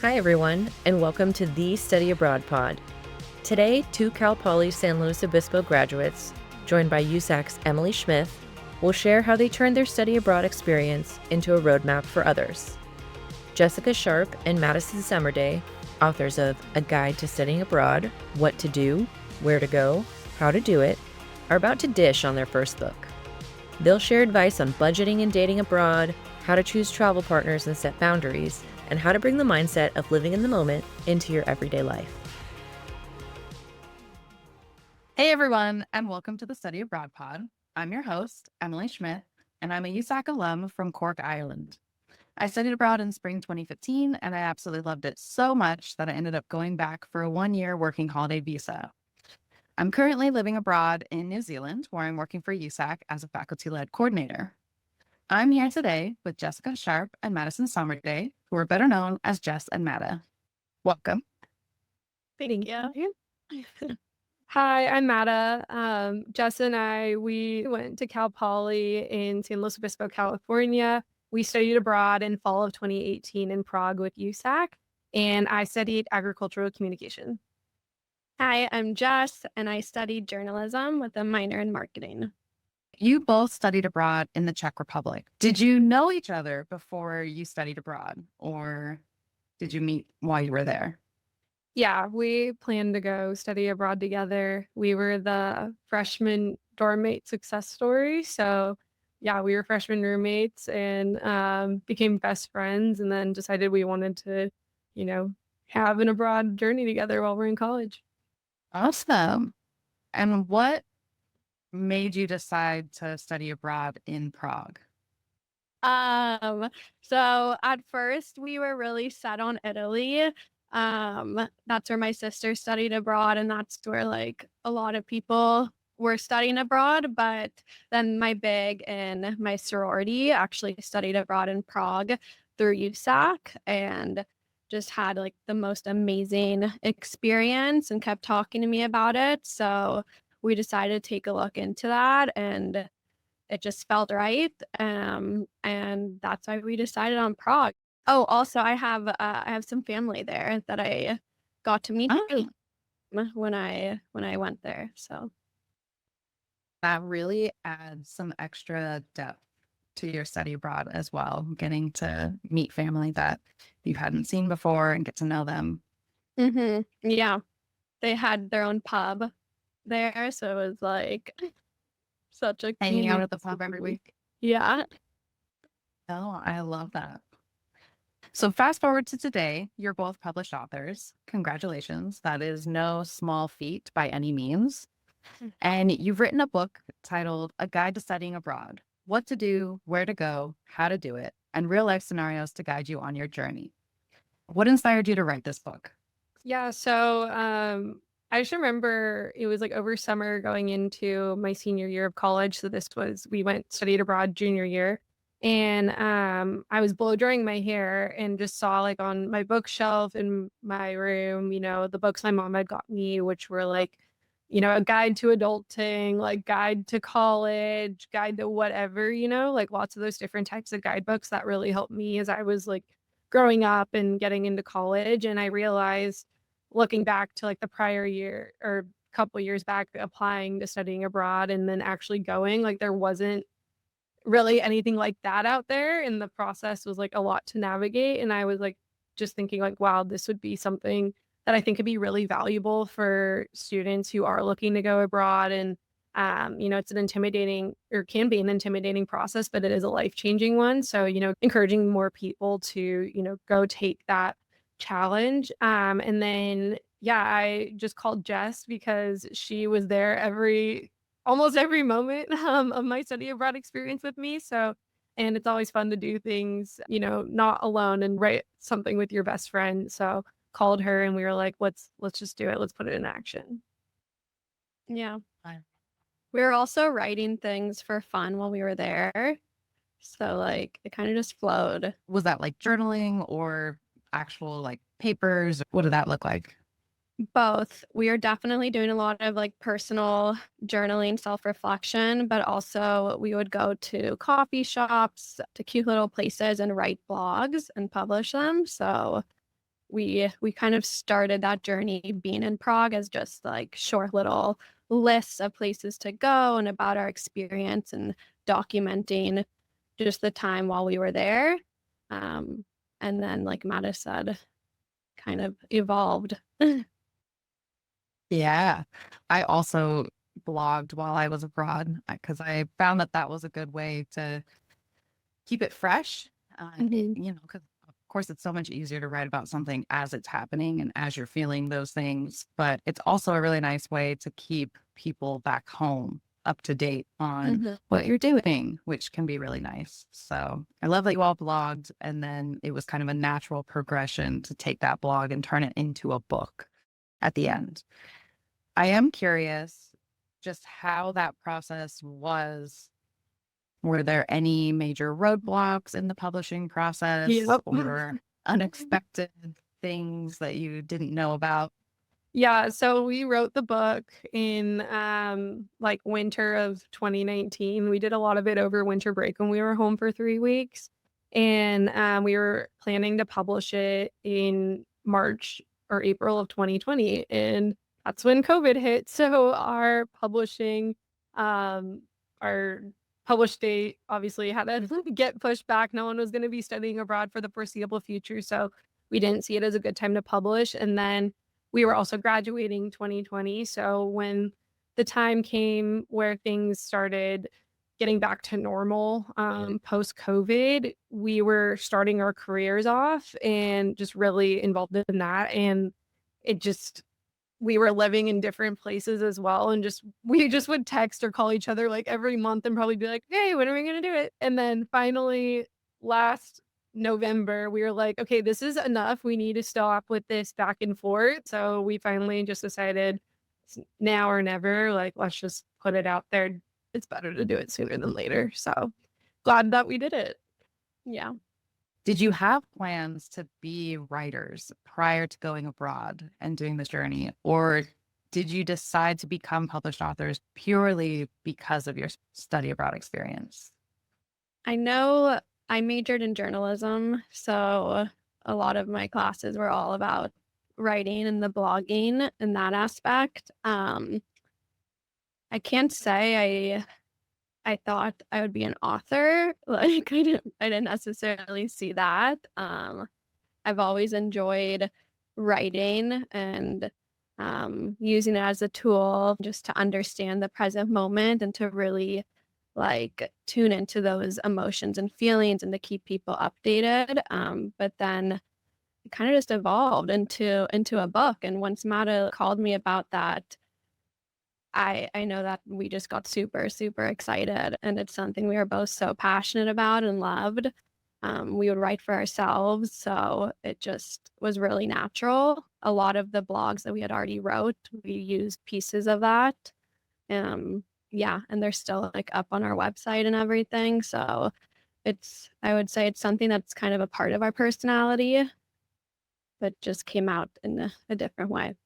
Hi, everyone, and welcome to the Study Abroad Pod. Today, two Cal Poly San Luis Obispo graduates, joined by USAC's Emily Schmith, will share how they turned their study abroad experience into a roadmap for others. Jessica Sharpe and Madison Somerday, authors of A Guide to Studying Abroad, What to Do, Where to Go, How to Do It, are about to dish on their first book. They'll share advice on budgeting and dating abroad, how to choose travel partners and set boundaries, and how to bring the mindset of living in the moment into your everyday life. Hey everyone, and welcome to the Study Abroad Pod. I'm your host, Emily Schmith, and I'm a USAC alum from Cork, Ireland. I studied abroad in spring 2015, and I absolutely loved it so much that I ended up going back for a one-year working holiday visa. I'm currently living abroad in New Zealand, where I'm working for USAC as a faculty-led coordinator. I'm here today with Jessica Sharpe and Madison Somerday, who are better known as Jess and Mada. Welcome. Thank you. Hi, I'm Mada. Jess and I, we went to Cal Poly in San Luis Obispo, California. We studied abroad in fall of 2018 in Prague with USAC, and I studied agricultural communication. Hi, I'm Jess, and I studied journalism with a minor in marketing. You both studied abroad in the Czech Republic. Did you know each other before you studied abroad, or did you meet while you were there? Yeah, we planned to go study abroad together. We were the freshman dorm mate success story. So yeah, we were freshman roommates and became best friends, and then decided we wanted to, have an abroad journey together while we're in college. Awesome. And what made you decide to study abroad in Prague? So at first we were really set on Italy. That's where my sister studied abroad, and that's where like a lot of people were studying abroad. But then my big and my sorority actually studied abroad in Prague through USAC and just had like the most amazing experience and kept talking to me about it. So we decided to take a look into that, and it just felt right. And that's why we decided on Prague. Oh, also I have some family there that I got to meet Oh, when I went there. So that really adds some extra depth to your study abroad as well, getting to meet family that you hadn't seen before and get to know them. yeah, they had their own pub there, so it was like such a Hanging out community. at the pub every week. Yeah. Oh, I love that. So fast forward to today, you're both published authors. Congratulations. That is no small feat by any means. And you've written a book titled A Guide to Studying Abroad, What to Do, Where to Go, How to Do It, and real life scenarios to guide you on your journey. What inspired you to write this book? Yeah, so I just remember it was like over summer going into my senior year of college. So we studied abroad junior year. And I was blow drying my hair and just saw like on my bookshelf in my room, the books my mom had got me, which were like, a guide to adulting, like guide to college, guide to whatever, like lots of those different types of guidebooks that really helped me as I was like growing up and getting into college. And I realized looking back to like the prior year or couple years back applying to studying abroad and then actually going, like there wasn't really anything like that out there, and the process was like a lot to navigate. And I was like just thinking like, wow, this would be something that I think could be really valuable for students who are looking to go abroad. And it's an intimidating or can be an intimidating process, but it is a life-changing one. So, encouraging more people to, go take that challenge. And then yeah, I just called Jess because she was there almost every moment of my study abroad experience with me. So, and it's always fun to do things, not alone and write something with your best friend. So called her and we were like, let's just do it. Let's put it in action. Yeah. Fine. We were also writing things for fun while we were there. So like it kind of just flowed. Was that like journaling or actual like papers? What did that look like? Both. We are definitely doing a lot of like personal journaling, self-reflection, but also we would go to coffee shops, to cute little places and write blogs and publish them. So we kind of started that journey being in Prague as just like short little lists of places to go and about our experience and documenting just the time while we were there. Um, and then, like Mata said, kind of evolved. Yeah. I also blogged while I was abroad because I found that that was a good way to keep it fresh. Mhm. Because of course it's so much easier to write about something as it's happening and as you're feeling those things. But it's also a really nice way to keep people back home up to date on Mhm. what you're doing, which can be really nice. So I love that you all blogged, and then it was kind of a natural progression to take that blog and turn it into a book at the end. I am curious just how that process was. Were there any major roadblocks in the publishing process Yep. or unexpected things that you didn't know about? Yeah, so we wrote the book in like winter of 2019. We did a lot of it over winter break when we were home for 3 weeks. And we were planning to publish it in March or April of 2020. And that's when COVID hit. So um our published date obviously had to get pushed back. No one was going to be studying abroad for the foreseeable future. So we didn't see it as a good time to publish. And then we were also graduating 2020. So when the time came where things started getting back to normal, post COVID, we were starting our careers off and just really involved in that. And it just, we were living in different places as well. And just, we just would text or call each other like every month and probably be like, hey, when are we going to do it? And then finally, last November, we were like, okay, this is enough. We need to stop with this back and forth. So we finally just decided it's now or never. Like, let's just put it out there. It's better to do it sooner than later. So glad that we did it. Yeah. Did you have plans to be writers prior to going abroad and doing this journey? Or did you decide to become published authors purely because of your study abroad experience? I know I majored in journalism, so a lot of my classes were all about writing and the blogging and that aspect. I can't say I thought I would be an author. Like I didn't necessarily see that. I've always enjoyed writing and using it as a tool just to understand the present moment and to really like tune into those emotions and feelings and to keep people updated. But then it kind of just evolved into a book. And once Mata called me about that, I know that we just got super, super excited, and it's something we were both so passionate about and loved. We would write for ourselves, so it just was really natural. A lot of the blogs that we had already wrote, we used pieces of that. Yeah, and they're still like up on our website and everything. So I would say it's something that's kind of a part of our personality, but just came out in a different way.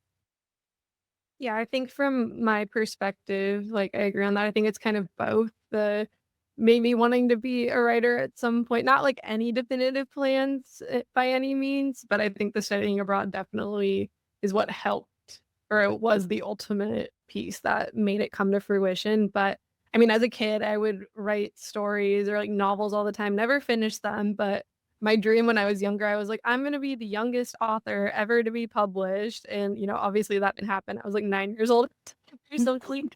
Yeah, I think from my perspective, like I agree on that. I think it's kind of both the maybe wanting to be a writer at some point, not like any definitive plans by any means, but I think the studying abroad definitely is what helped, or it was the ultimate piece that made it come to fruition. But I mean, as a kid, I would write stories or like novels all the time, never finished them, but my dream when I was younger, I was like, I'm going to be the youngest author ever to be published. And, obviously that didn't happen. I was like 9 years old. You're so clean.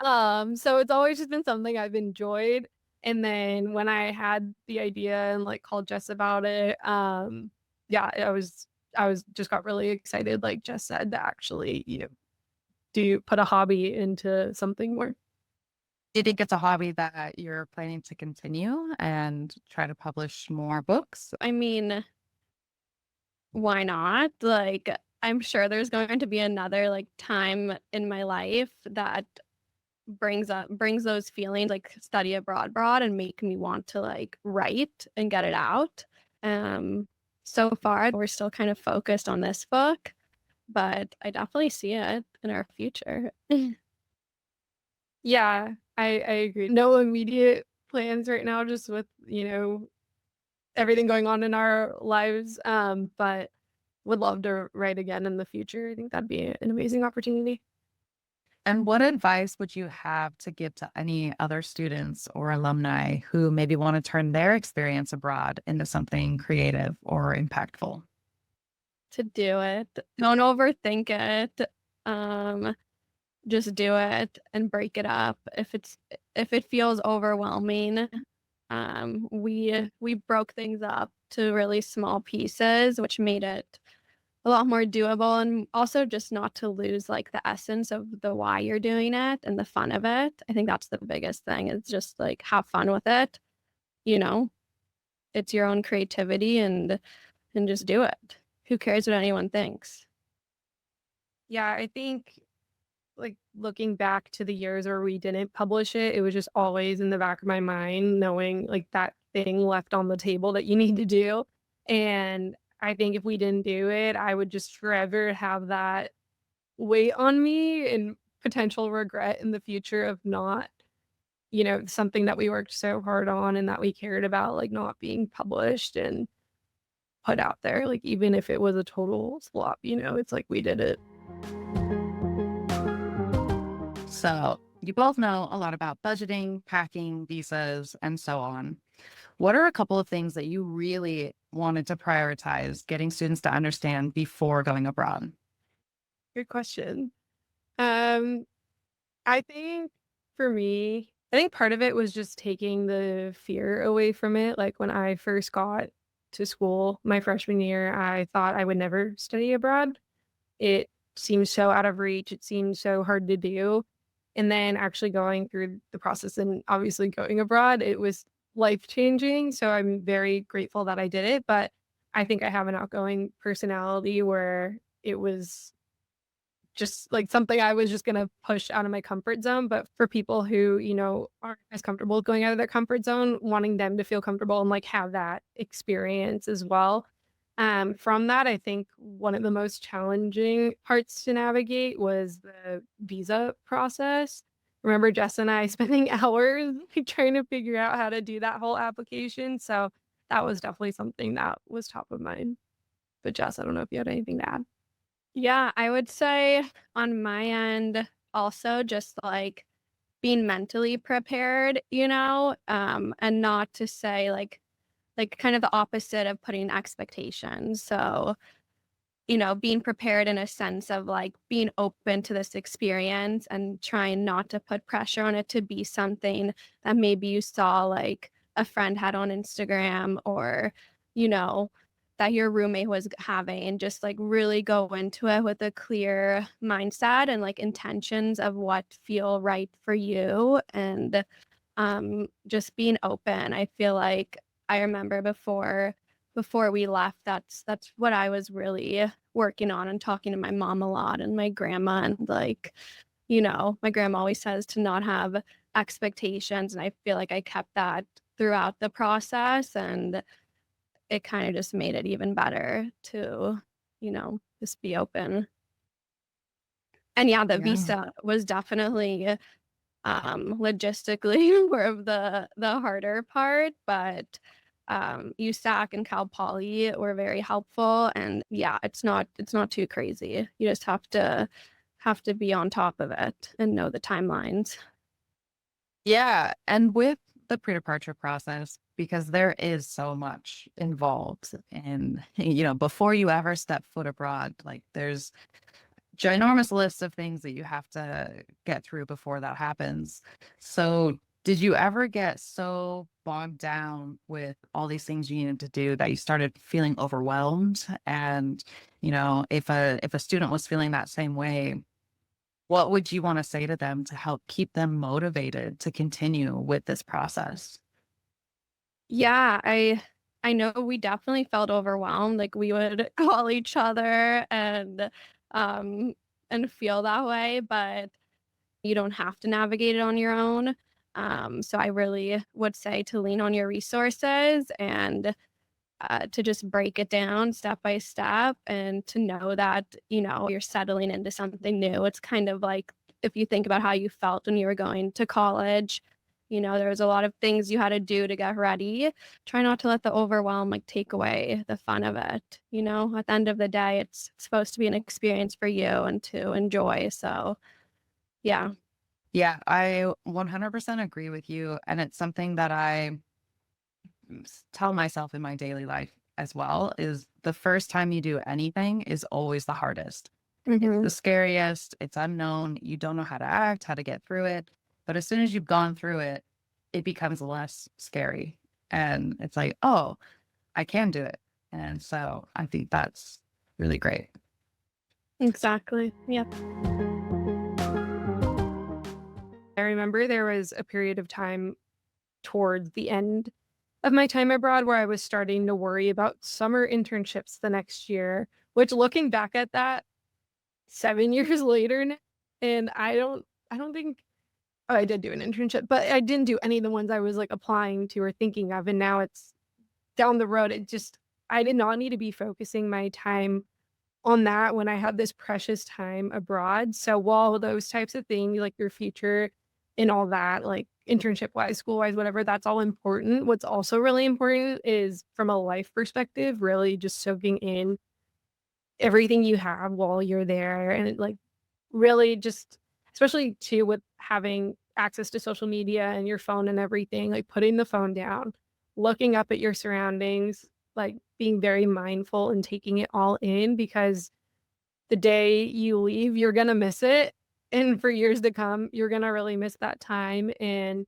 So it's always just been something I've enjoyed. And then when I had the idea and like called Jess about it, yeah, I was just got really excited, like Jess said, to actually, do you put a hobby into something more. Do you think it's a hobby that you're planning to continue and try to publish more books? I mean, why not? Like, I'm sure there's going to be another like time in my life that brings those feelings like study abroad broad and make me want to like write and get it out. Um so far we're still kind of focused on this book, but I definitely see it in our future. Yeah, I agree. No immediate plans right now, just with, everything going on in our lives. But would love to write again in the future. I think that'd be an amazing opportunity. And what advice would you have to give to any other students or alumni who maybe want to turn their experience abroad into something creative or impactful? To do it. Don't overthink it. Um, just do it and break it up. If it feels overwhelming, we broke things up to really small pieces, which made it a lot more doable, and also just not to lose like the essence of the why you're doing it and the fun of it. I think that's the biggest thing. It's just like have fun with it. You know, it's your own creativity and just do it. Who cares what anyone thinks? Yeah, I think like looking back to the years where we didn't publish it, it was just always in the back of my mind, knowing like that thing left on the table that you need to do. And I think if we didn't do it, I would just forever have that weight on me and potential regret in the future of not, something that we worked so hard on and that we cared about, like not being published and put out there. Like even if it was a total flop, it's like we did it. So, you both know a lot about budgeting, packing, visas, and so on. What are a couple of things that you really wanted to prioritize getting students to understand before going abroad? Good question. Um, I think for me, I think part of it was just taking the fear away from it. Like when I first got to school my freshman year, I thought I would never study abroad. It seemed so out of reach. It seemed so hard to do. And then actually going through the process and obviously going abroad, it was life changing. So I'm very grateful that I did it. But I think I have an outgoing personality where it was just like something I was just gonna push out of my comfort zone. But for people who, aren't as comfortable going out of their comfort zone, wanting them to feel comfortable and like have that experience as well. From that, I think one of the most challenging parts to navigate was the visa process. Remember Jess and I spending hours like, trying to figure out how to do that whole application. So that was definitely something that was top of mind. But Jess, I don't know if you had anything to add. Yeah, I would say on my end also just like being mentally prepared, and not to say like kind of the opposite of putting expectations. So, being prepared in a sense of like being open to this experience and trying not to put pressure on it to be something that maybe you saw like a friend had on Instagram or, you know, that your roommate was having, and just like really go into it with a clear mindset and like intentions of what feel right for you, and just being open. I feel like I remember before we left, that's what I was really working on and talking to my mom a lot and my grandma, and like, my grandma always says to not have expectations, and I feel like I kept that throughout the process, and it kind of just made it even better to, just be open. And yeah, the Yeah. visa was definitely logistically more of the harder part, but USAC and Cal Poly were very helpful, and yeah, it's not too crazy. You just have to be on top of it and know the timelines. Yeah. And with the pre-departure process, because there is so much involved and before you ever step foot abroad, like there's ginormous lists of things that you have to get through before that happens. So did you ever get so bogged down with all these things you needed to do that you started feeling overwhelmed? And, if a student was feeling that same way, what would you want to say to them to help keep them motivated to continue with this process? Yeah, I know we definitely felt overwhelmed. Like we would call each other um and feel that way, but you don't have to navigate it on your own. So I really would say to lean on your resources and to just break it down step by step, and to know that, you're settling into something new. It's kind of like if you think about how you felt when you were going to college, There was a lot of things you had to do to get ready. Try not to let the overwhelm like take away the fun of it. At the end of the day, it's supposed to be an experience for you and to enjoy. So, yeah. Yeah, I 100% agree with you. And it's something that I tell myself in my daily life as well, is the first time you do anything is always the hardest. It's Hmm. the scariest. It's unknown. You don't know how to act, how to get through it. But as soon as you've gone through it, it becomes less scary. And it's like, oh, I can do it. And so I think that's really great. Exactly. Yep. I remember there was a period of time towards the end of my time abroad where I was starting to worry about summer internships the next year, which looking back at that 7 years later now, and I don't think oh, I did do an internship, but I didn't do any of the ones I was, like, applying to or thinking of, and now it's down the road. I did not need to be focusing my time on that when I had this precious time abroad. So while those types of things, like your future and all that, like internship-wise, school-wise, whatever, that's all important. What's also really important is from a life perspective, really just soaking in everything you have while you're there and, like, really just especially too with having access to social media and your phone and everything, like, putting the phone down, looking up at your surroundings, like, being very mindful and taking it all in because the day you leave, you're gonna miss it, and for years to come, you're gonna really miss that time, and,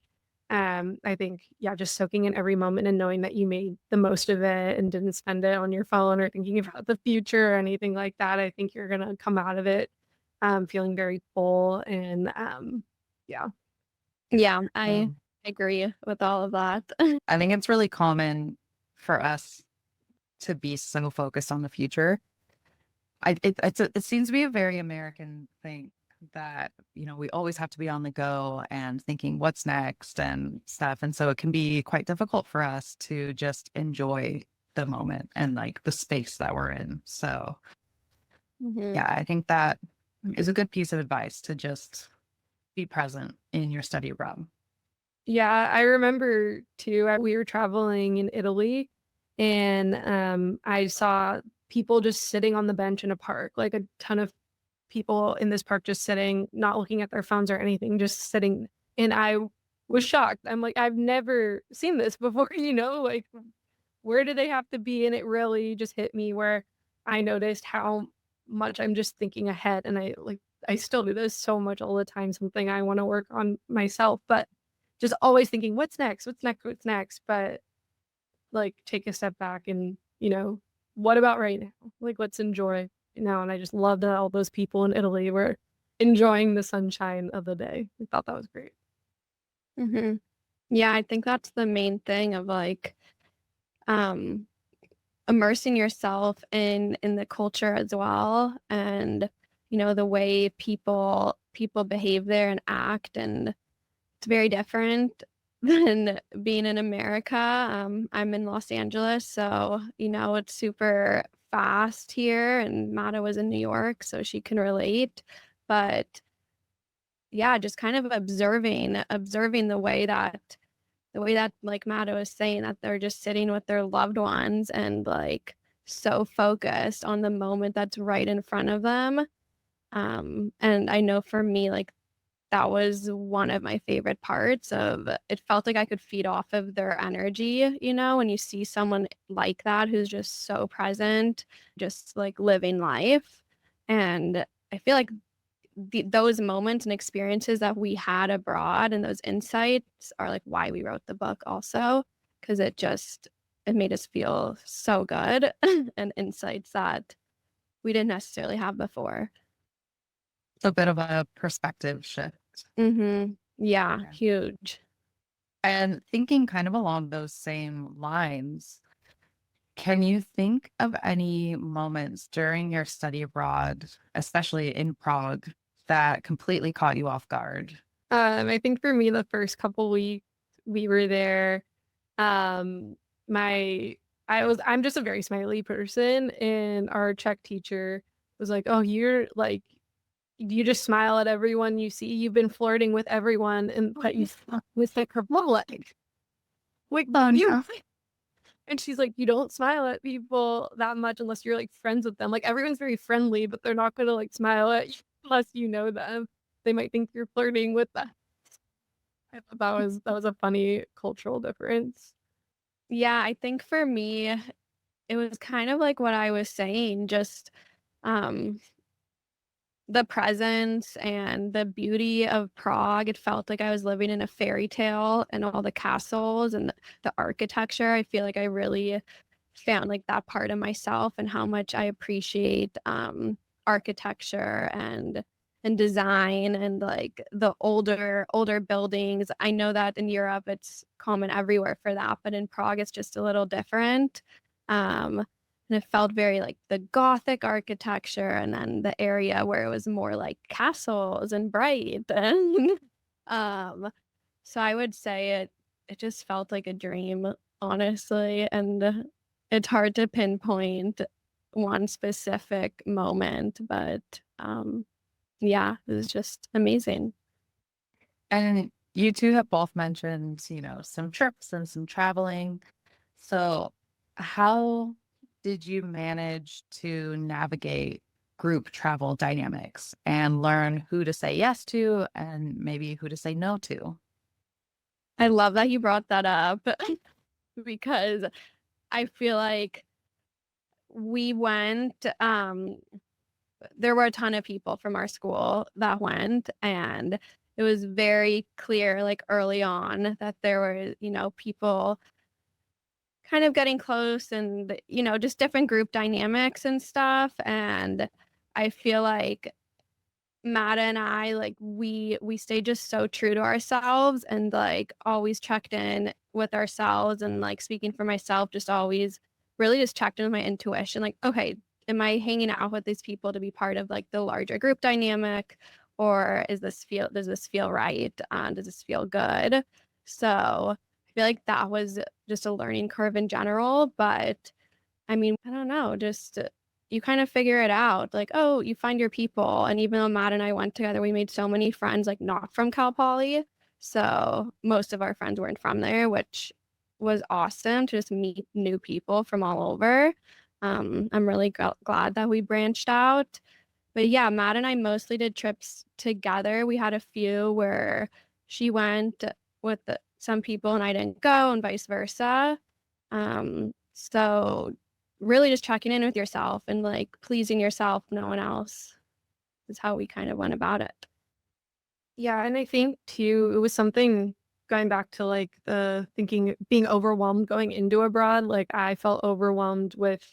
I think, yeah, just soaking in every moment and knowing that you made the most of it and didn't spend it on your phone or thinking about the future or anything like that, I think you're gonna come out of it, feeling very full and, yeah. Yeah, I Um, agree with all of that. I think it's really common for us to be so focused on the future. It seems to be a very American thing that, we always have to be on the go and thinking what's next and stuff. And so it can be quite difficult for us to just enjoy the moment and like the space that we're in. So Hmm. yeah, I think that is a good piece of advice to just be present in your study abroad. Yeah, I remember too, we were traveling in Italy and, I saw people just sitting on the bench in a park, like a ton of people in this park just sitting, not looking at their phones or anything, just sitting, and I was shocked. I'm like, "I've never seen this before," like, where do they have to be? And it really just hit me where I noticed how much I'm just thinking ahead, and I still do this so much all the time, something I wanna work on myself, but just always thinking, "What's next? What's next? What's next?" But, like, take a step back and, what about right now? Like, let's enjoy now, and I just love that all those people in Italy were enjoying the sunshine of the day. I thought that was great. Hmm. Yeah, I think that's the main thing of like um immersing yourself in the culture as well and the way people behave there and act, and it's very different than being in America. I'm in Los Angeles, so it's super fast here, and Mata was in New York, so she can relate. But yeah, just kind of observing the way that like Mata was saying, that they're just sitting with their loved ones and like so focused on the moment that's right in front of them. And I know for me, like that was one of my favorite parts of it. Felt like I could feed off of their energy, when you see someone like that who's just so present, just like living life. And I feel like those moments and experiences that we had abroad and those insights are like why we wrote the book also, because it made us feel so good and insights that we didn't necessarily have before. It's a bit of a perspective shift. Mhm. Yeah, Yeah. huge. And thinking kind of along those same lines, can you think of any moments during your study abroad, especially in Prague, that completely caught you off guard? I think for me, the first couple weeks we were there, um, my I'm just a very smiley person, and our Czech teacher was like, "Oh, you just smile at everyone you see. You've been flirting with everyone, and but you slept with like her like you. And she's like, you don't smile at people that much unless you're like friends with them. Like everyone's very friendly, but they're not gonna like smile at you unless you know them. They might think you're flirting with them. I thought that was a funny cultural difference. Yeah, I think for me, it was kind of like what I was saying, just um the presence and the beauty of Prague. It felt like I was living in a fairy tale, and all the castles and the architecture. I feel like I really found like that part of myself and how much I appreciate architecture and design and like the older buildings. I know that in Europe it's common everywhere for that, but in Prague it's just a little different. And it felt very like the Gothic architecture, and then the area where it was more like castles and bright and um so I would say it just felt like a dream, honestly, and it's hard to pinpoint one specific moment, but yeah, it was just amazing. And you two have both mentioned, some trips and some traveling. So, how did you manage to navigate group travel dynamics and learn who to say yes to and maybe who to say no to? I love that you brought that up because I feel like we went there were a ton of people from our school that went, and it was very clear like early on that there were, people kind of getting close and, just different group dynamics and stuff. And I feel like Matt and I, like, we stayed just so true to ourselves and, like, always checked in with ourselves, and, like, speaking for myself, just always really just checked in with my intuition, like, "Okay, am I hanging out with these people to be part of, like, the larger group dynamic, or does this feel right? Does this feel good?" So, I feel like that was just a learning curve in general, but I mean, I don't know, just you kind of figure it out. Like, oh, you find your people. And even though Matt and I went together, we made so many friends, like not from Cal Poly. So most of our friends weren't from there, which was awesome to just meet new people from all over. I'm really glad that we branched out. But yeah, Matt and I mostly did trips together. We had a few where she went with some people and I didn't go, and vice versa. So really just checking in with yourself and like pleasing yourself, no one else is how we kind of went about it. Yeah, and I think too, it was something going back to like the thinking being overwhelmed going into abroad. Like I felt overwhelmed with,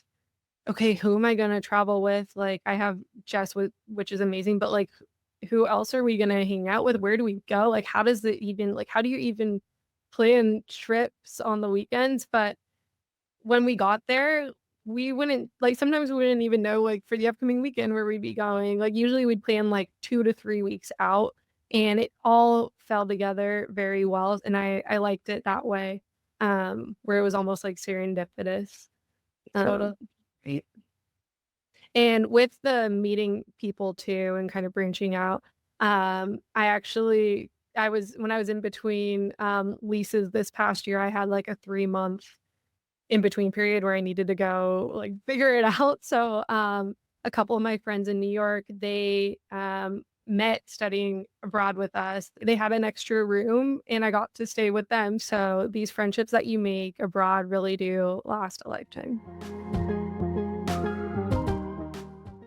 okay, who am I gonna travel with? Like I have Jess with which is amazing, but like who else are we gonna hang out with? Where do we go? Like how do you even plan trips on the weekends? But when we got there, we wouldn't like sometimes we wouldn't even know like for the upcoming weekend where we'd be going. Like usually we'd plan like 2 to 3 weeks out, and it all fell together very well, and I liked it that way. Where it was almost like serendipitous. Um, Totally. Right. and with the meeting people too and kind of branching out, I was when I was in between leases this past year, I had like a 3 month in between period where I needed to go like figure it out. So a couple of my friends in New York, they met studying abroad with us. They had an extra room and I got to stay with them. So these friendships that you make abroad really do last a lifetime.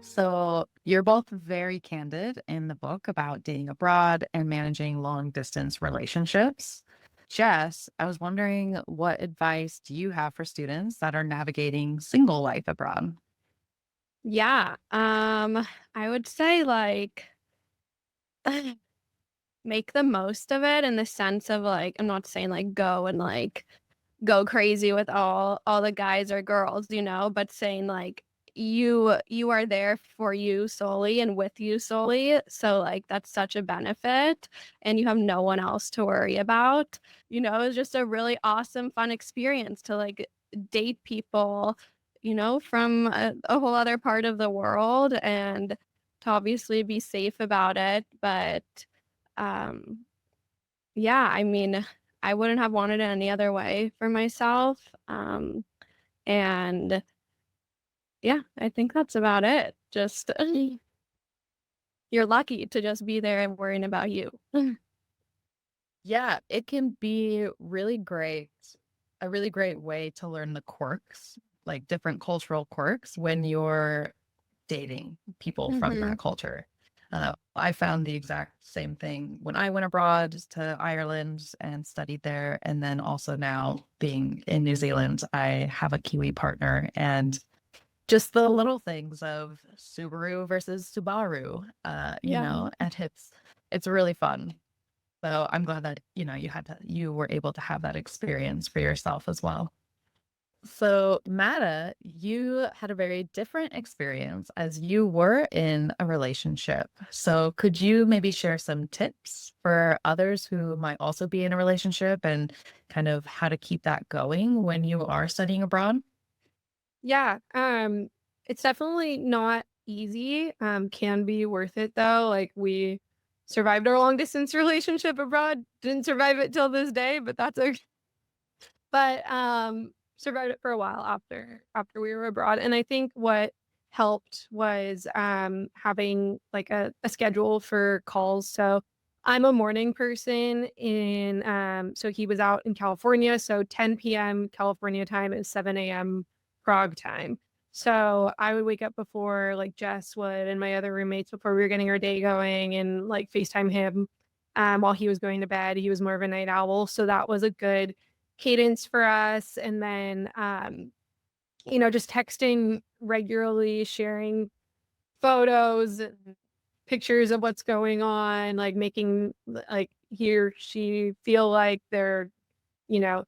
So, you're both very candid in the book about dating abroad and managing long distance relationships. Jess, I was wondering, what advice do you have for students that are navigating single life abroad? Yeah. I would say like make the most of it in the sense of like I'm not saying like go and like go crazy with all the guys or girls, but saying like you are there for you solely and with you solely. So like that's such a benefit, and you have no one else to worry about. It's just a really awesome, fun experience to like date people, from a whole other part of the world, and to obviously be safe about it. But um, yeah, I mean, I wouldn't have wanted it any other way for myself. And yeah, I think that's about it. Just you're lucky to just be there and worrying about you. Yeah, it can be a really great way to learn the quirks, like different cultural quirks when you're dating people from Hmm. that culture. I found the exact same thing when I went abroad to Ireland and studied there. And then also now being in New Zealand, I have a Kiwi partner, and just the little things of Subaru versus Subaru, Yeah. and it's really fun. So I'm glad that, you were able to have that experience for yourself as well. So, Mata, you had a very different experience as you were in a relationship. So, could you maybe share some tips for others who might also be in a relationship and kind of how to keep that going when you are studying abroad? Yeah, it's definitely not easy, can be worth it though. Like, we survived our long distance relationship abroad, didn't survive it till this day, but that's okay. But, survived it for a while after we were abroad, and I think what helped was, having, like, a schedule for calls. So, I'm a morning person so he was out in California, so 10 PM California time is 7 AM Prague time. So, I would wake up before, like, Jess would and my other roommates before we were getting our day going and, like, FaceTime him, while he was going to bed. He was more of a night owl, so that was a good cadence for us. And then, just texting regularly, sharing photos and pictures of what's going on, like making like he or she feel like they're, you know,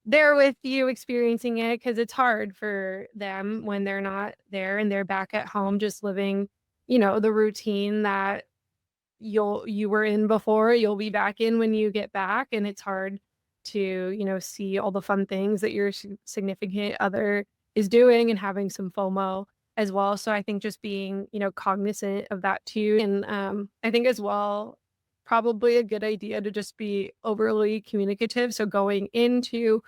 there with you experiencing it, because it's hard for them when they're not there and they're back at home just living, the routine that you were in before, you'll be back in when you get back, and it's hard to, see all the fun things that your significant other is doing and having some FOMO as well. So I think just being, cognizant of that too. And I think as well, probably a good idea to just be overly communicative. So going into,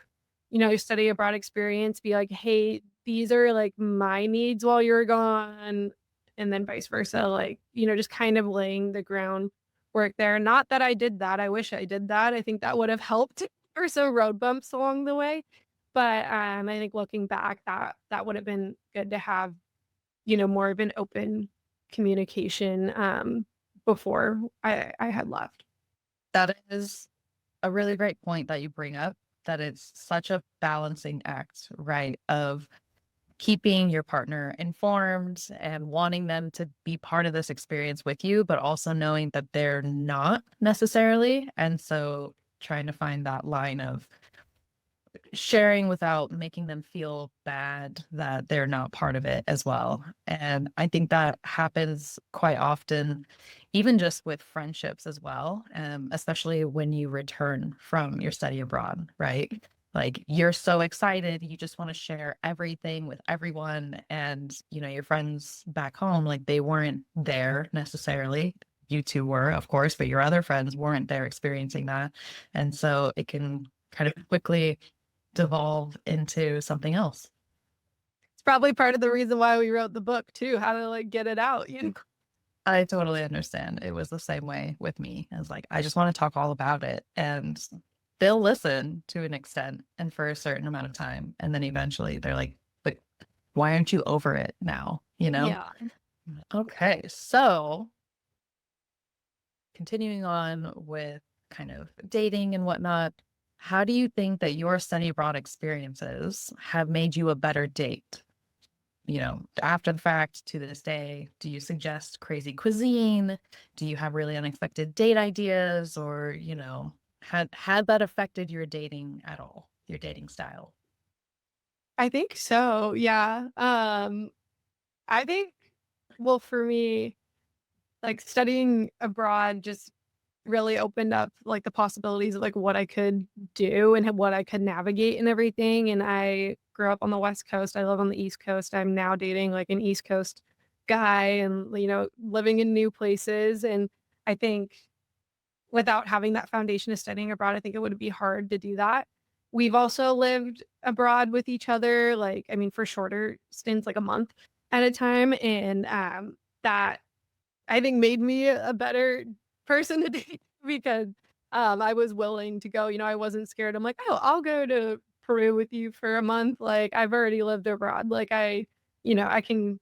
your study abroad experience, be like, hey, these are like my needs while you're gone, and then vice versa, like, just kind of laying the groundwork there. Not that I did that. I wish I did that. I think that would have helped or so road bumps along the way. But I think looking back, that would have been good to have, more of an open communication before I had left. That is a really great point that you bring up, that it's such a balancing act, right? Of keeping your partner informed and wanting them to be part of this experience with you, but also knowing that they're not necessarily. And so trying to find that line of sharing without making them feel bad that they're not part of it as well. And I think that happens quite often, even just with friendships as well, especially when you return from your study abroad, right? Like, you're so excited, you just want to share everything with everyone. And, your friends back home, like, they weren't there necessarily. You two were, of course, but your other friends weren't there experiencing that. And so it can kind of quickly devolve into something else. It's probably part of the reason why we wrote the book too, how to like get it out, I totally understand. It was the same way with me. I was like, I just want to talk all about it. And they'll listen to an extent and for a certain amount of time. And then eventually they're like, but why aren't you over it now? Yeah. Okay. So continuing on with kind of dating and whatnot, how do you think that your study abroad experiences have made you a better date? After the fact, to this day, do you suggest crazy cuisine? Do you have really unexpected date ideas? Or, had that affected your dating at all, your dating style? I think so, yeah. I think, well, for me, like, studying abroad just really opened up, like, the possibilities of, like, what I could do and what I could navigate and everything. And I grew up on the West Coast. I live on the East Coast. I'm now dating, like, an East Coast guy and, living in new places. And I think without having that foundation of studying abroad, I think it would be hard to do that. We've also lived abroad with each other, for shorter stints, like a month at a time. And that I think made me a better person to date because I was willing to go. I wasn't scared. I'm like, oh, I'll go to Peru with you for a month. Like I've already lived abroad. Like I can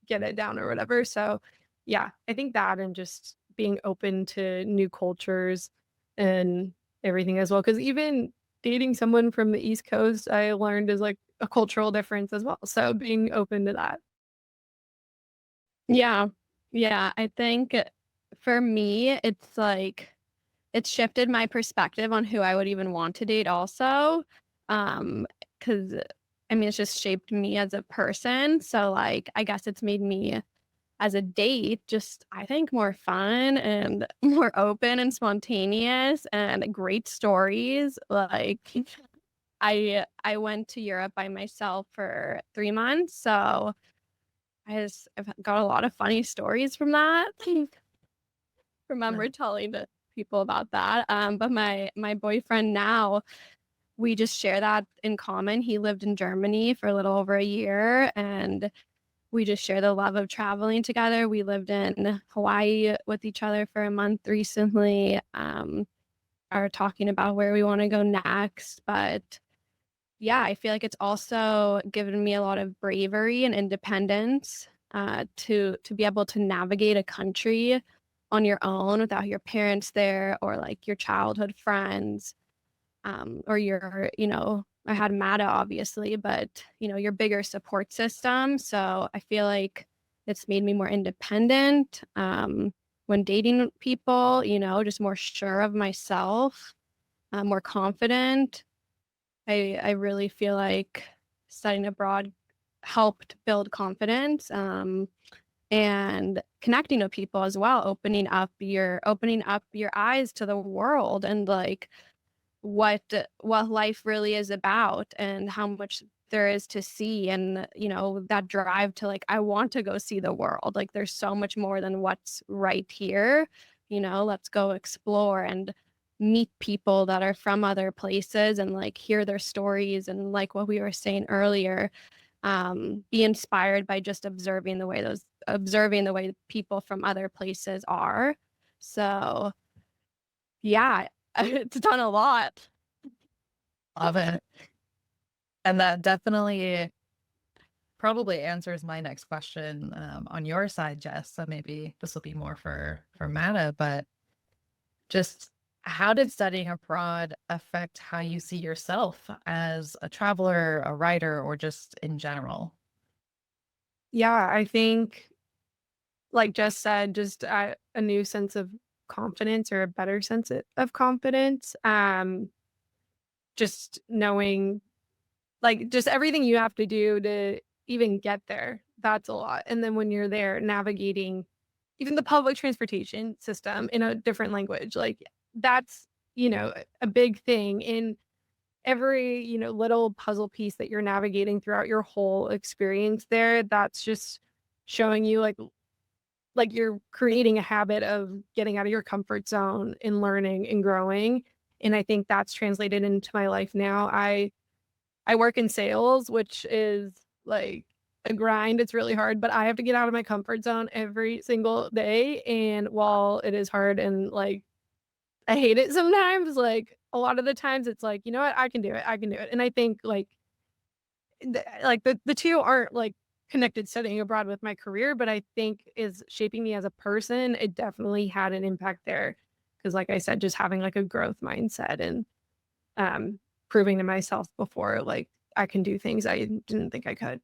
get it down or whatever. So yeah, I think that and just being open to new cultures and everything as well. Cause even dating someone from the East Coast, I learned is like a cultural difference as well. So being open to that. Yeah. Yeah. I think for me, it's like it's shifted my perspective on who I would even want to date also. Um, because it's just shaped me as a person. So like I guess it's made me as a date just I think more fun and more open and spontaneous and great stories. Like I went to Europe by myself for 3 months. So I've got a lot of funny stories from that. Remember telling to people about that. But my boyfriend now, we just share that in common. He lived in Germany for a little over a year, and we just share the love of traveling together. We lived in Hawaii with each other for a month recently. Are talking about where we want to go next, but yeah, I feel like it's also given me a lot of bravery and independence to be able to navigate a country on your own without your parents there or like your childhood friends or I had Mata obviously, but your bigger support system. So I feel like it's made me more independent when dating people, just more sure of myself, more confident. I really feel like studying abroad helped build confidence, and connecting with people as well, opening up your eyes to the world and like what life really is about and how much there is to see and that drive to like I want to go see the world. Like there's so much more than what's right here. Let's go explore and meet people that are from other places and like hear their stories and like what we were saying earlier, be inspired by just observing the way people from other places are. So yeah, it's done a lot. Love it. And that definitely probably answers my next question on your side, Jess. So maybe this will be more for Mata, but just how did studying abroad affect how you see yourself as a traveler, a writer, or just in general? Yeah, I think like Jess said, just a new sense of confidence or a better sense of confidence. Just knowing like just everything you have to do to even get there. That's a lot. And then when you're there navigating even the public transportation system in a different language, like that's, a big thing in every, little puzzle piece that you're navigating throughout your whole experience there. That's just showing you like you're creating a habit of getting out of your comfort zone and learning and growing. And I think that's translated into my life now. I work in sales, which is like a grind. It's really hard, but I have to get out of my comfort zone every single day. And while it is hard and like I hate it sometimes, like a lot of the times it's like, you know what, I can do it. I can do it. And I think the two aren't like connected studying abroad with my career, but I think is shaping me as a person. It definitely had an impact there. Cause like I said, just having like a growth mindset and proving to myself before like I can do things I didn't think I could.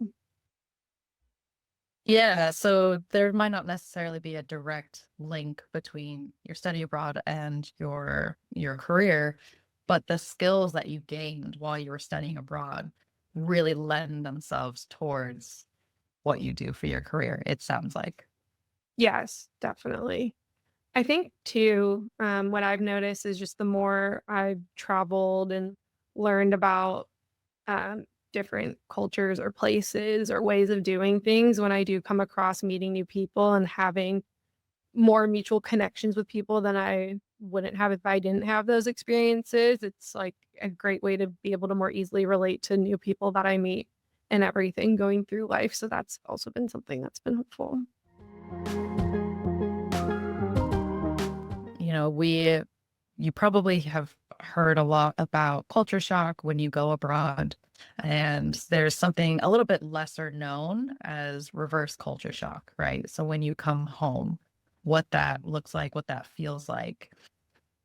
Yeah, so there might not necessarily be a direct link between your study abroad and your career, but the skills that you gained while you were studying abroad really lend themselves towards what you do for your career, it sounds like. Yes, definitely. I think too, what I've noticed is just the more I've traveled and learned about different cultures or places or ways of doing things when I do come across meeting new people and having more mutual connections with people than I wouldn't have if I didn't have those experiences. It's like a great way to be able to more easily relate to new people that I meet and everything going through life. So that's also been something that's been helpful. You know, you probably have heard a lot about culture shock when you go abroad, and there's something a little bit lesser known as reverse culture shock, right? So when you come home, what that looks like, what that feels like.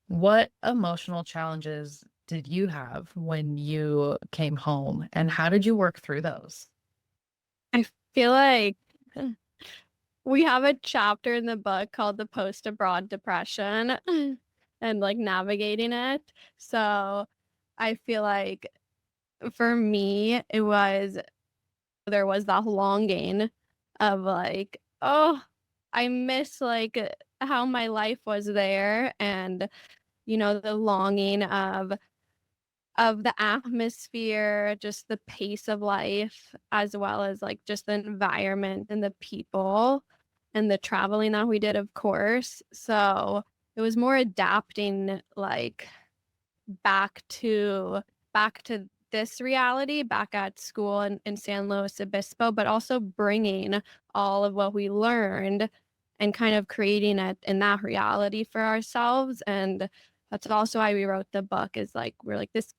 What emotional challenges did you have when you came home, and how did you work through those? I feel like we have a chapter in the book called the post abroad depression and like navigating it. So I feel like for me, there was that longing of like, oh, I miss like how my life was there, and the longing of the atmosphere, just the pace of life, as well as like just the environment and the people and the traveling that we did, of course. So it was more adapting like back to this reality, back at school in San Luis Obispo, but also bringing all of what we learned and kind of creating it in that reality for ourselves. And that's also why we wrote the book, is like we're like, this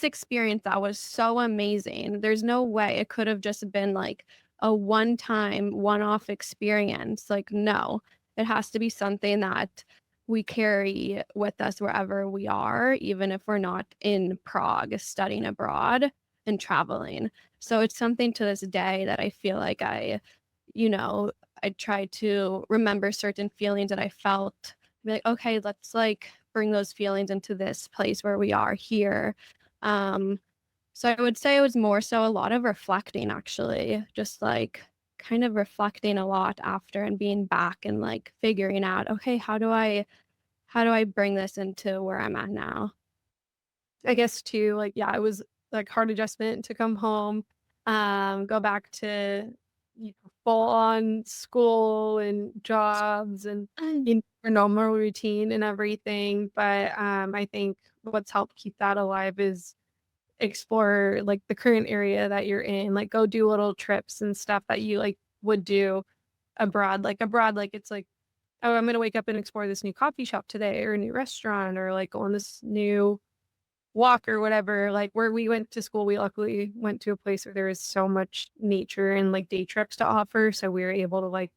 experience that was so amazing, there's no way it could have just been like a one-off experience. Like, no, it has to be something that we carry with us wherever we are, even if we're not in Prague studying abroad and traveling. So it's something to this day that I feel like I try to remember certain feelings that I felt, be like, okay, let's like bring those feelings into this place where we are here. So I would say it was more so a lot of reflecting, actually, just like kind of reflecting a lot after and being back and like figuring out, okay, how do I bring this into where I'm at now? I guess too, like, yeah, it was like hard adjustment to come home, go back to full on school and jobs and your normal routine and everything. But I think what's helped keep that alive is explore like the current area that you're in, like go do little trips and stuff that you like would do abroad. Like it's like, oh, I'm gonna wake up and explore this new coffee shop today or a new restaurant or like go on this new walk or whatever. Like where we went to school, we luckily went to a place where there was so much nature and like day trips to offer. So we were able to like,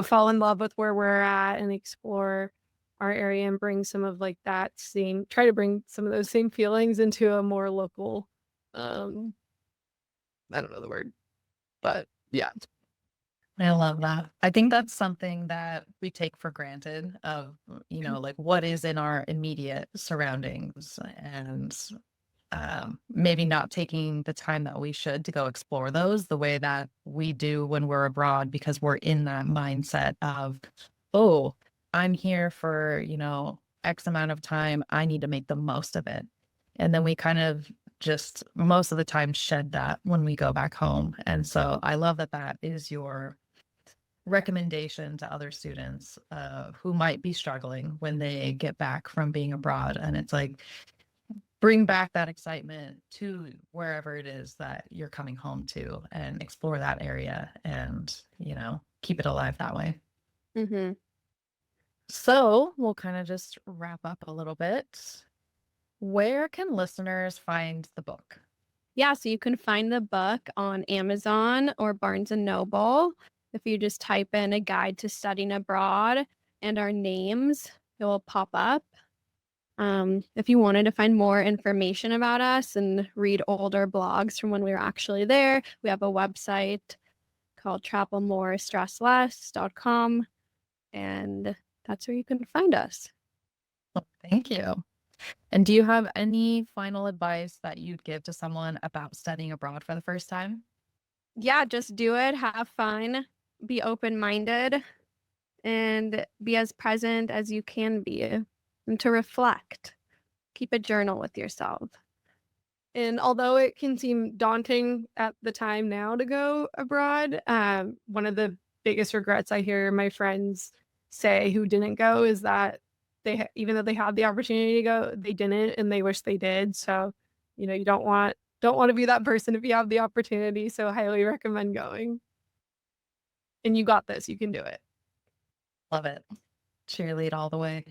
fall in love with where we're at and explore our area and bring some of like try to bring some of those same feelings into a more local, I don't know the word, but yeah. I love that. I think that's something that we take for granted of, like what is in our immediate surroundings, and maybe not taking the time that we should to go explore those the way that we do when we're abroad, because we're in that mindset of, oh, I'm here for, X amount of time. I need to make the most of it. And then we kind of just most of the time shed that when we go back home. And so I love that that is your recommendation to other students who might be struggling when they get back from being abroad. And it's like, bring back that excitement to wherever it is that you're coming home to and explore that area and, keep it alive that way. Mm-hmm. So we'll kind of just wrap up a little bit. Where can listeners find the book? Yeah, so you can find the book on Amazon or Barnes and Noble. If you just type in A Guide to Studying Abroad and our names, it will pop up. If you wanted to find more information about us and read older blogs from when we were actually there, we have a website called travelmorestressless.com, and that's where you can find us. Well, thank you. And do you have any final advice that you'd give to someone about studying abroad for the first time? Yeah, just do it, have fun, be open-minded, and be as present as you can be, and to reflect. Keep a journal with yourself. And although it can seem daunting at the time now to go abroad, one of the biggest regrets I hear my friends say who didn't go is that even though they had the opportunity to go, they didn't, and they wish they did. So, you don't want to be that person if you have the opportunity. So, I highly recommend going. And you got this. You can do it. Love it. Cheerlead all the way.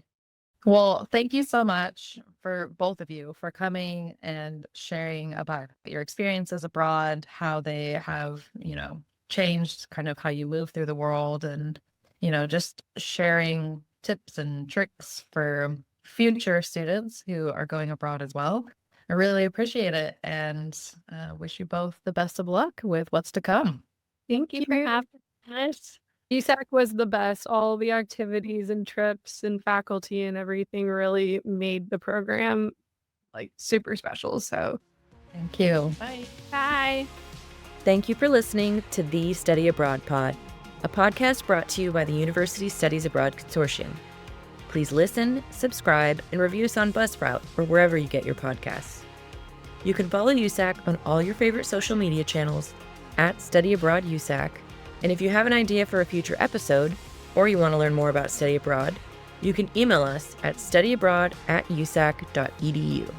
Well, thank you so much for both of you for coming and sharing about your experiences abroad, how they have, changed kind of how you move through the world, and, just sharing tips and tricks for future students who are going abroad as well. I really appreciate it, and wish you both the best of luck with what's to come. Thank you for having us. USAC was the best. All the activities and trips and faculty and everything really made the program like super special. So Thank you. Bye. Thank you for listening to the Study Abroad Pod, a podcast brought to you by the University Studies Abroad Consortium. Please listen, subscribe, and review us on Buzzsprout or wherever you get your podcasts. You can follow USAC on all your favorite social media channels at Study Abroad USAC. And if you have an idea for a future episode, or you want to learn more about study abroad, you can email us at studyabroad@usac.edu.